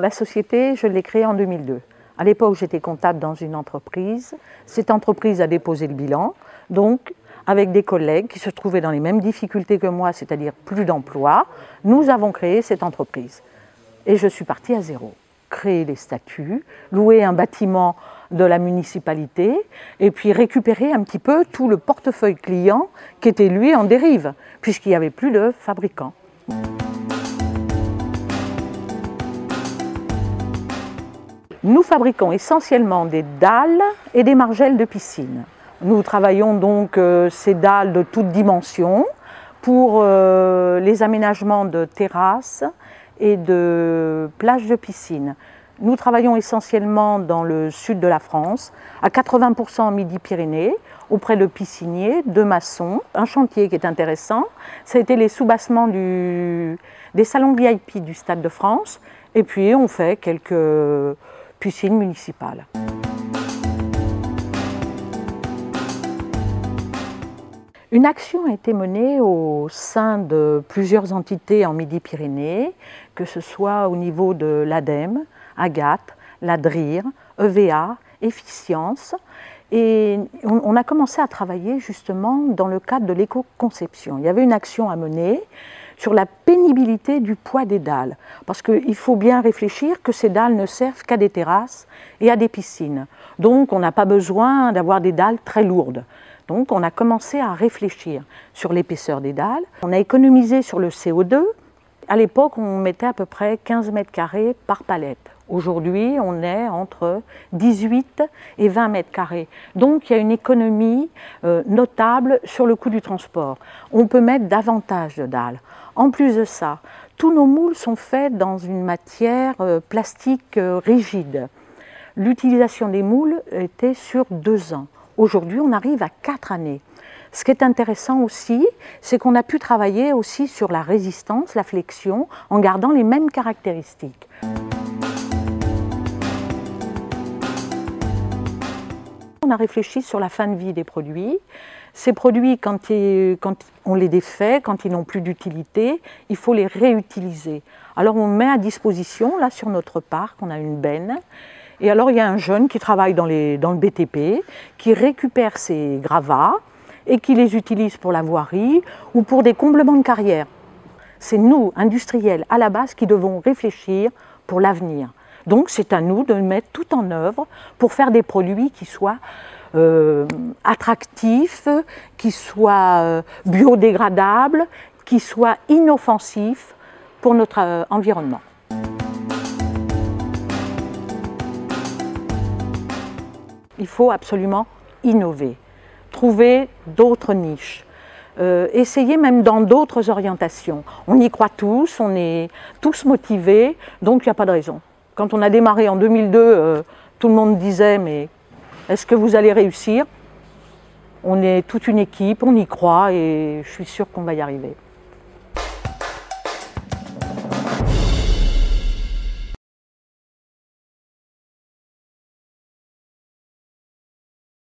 La société, je l'ai créée en 2002. À l'époque, j'étais comptable dans une entreprise. Cette entreprise a déposé le bilan, donc avec des collègues qui se trouvaient dans les mêmes difficultés que moi, c'est-à-dire plus d'emploi, nous avons créé cette entreprise. Et je suis partie à zéro. Créer les statuts, louer un bâtiment de la municipalité et puis récupérer un petit peu tout le portefeuille client qui était lui en dérive, puisqu'il n'y avait plus de fabricants. Nous fabriquons essentiellement des dalles et des margelles de piscine. Nous travaillons donc ces dalles de toutes dimensions pour les aménagements de terrasses et de plages de piscine. Nous travaillons essentiellement dans le sud de la France, à 80% en Midi-Pyrénées, auprès de pisciniers, de maçons. Un chantier qui est intéressant, ça a été les soubassements des salons VIP du Stade de France, et puis on fait quelques piscines municipales. Une action a été menée au sein de plusieurs entités en Midi-Pyrénées, que ce soit au niveau de l'ADEME, Agathe, l'ADRIR, EVA, Efficience. Et on a commencé à travailler justement dans le cadre de l'éco-conception. Il y avait une action à mener sur la pénibilité du poids des dalles. Parce qu'il faut bien réfléchir que ces dalles ne servent qu'à des terrasses et à des piscines. Donc on n'a pas besoin d'avoir des dalles très lourdes. Donc on a commencé à réfléchir sur l'épaisseur des dalles. On a économisé sur le CO2. À l'époque, on mettait à peu près 15 mètres carrés par palette. Aujourd'hui, on est entre 18 et 20 mètres carrés. Donc il y a une économie notable sur le coût du transport. On peut mettre davantage de dalles. En plus de ça, tous nos moules sont faits dans une matière plastique rigide. L'utilisation des moules était sur 2 ans. Aujourd'hui, on arrive à 4 années. Ce qui est intéressant aussi, c'est qu'on a pu travailler aussi sur la résistance, la flexion, en gardant les mêmes caractéristiques. On a réfléchi sur la fin de vie des produits. Ces produits, quand on les défait, quand ils n'ont plus d'utilité, il faut les réutiliser. Alors on met à disposition, là sur notre parc, on a une benne. Et alors il y a un jeune qui travaille dans le BTP, qui récupère ces gravats et qui les utilise pour la voirie ou pour des comblements de carrière. C'est nous, industriels, à la base, qui devons réfléchir pour l'avenir. Donc c'est à nous de mettre tout en œuvre pour faire des produits qui soient attractifs, qui soient biodégradables, qui soient inoffensifs pour notre environnement. Il faut absolument innover, trouver d'autres niches, essayer même dans d'autres orientations. On y croit tous, on est tous motivés, donc il n'y a pas de raison. Quand on a démarré en 2002, tout le monde disait « mais est-ce que vous allez réussir ?» On est toute une équipe, on y croit et je suis sûre qu'on va y arriver.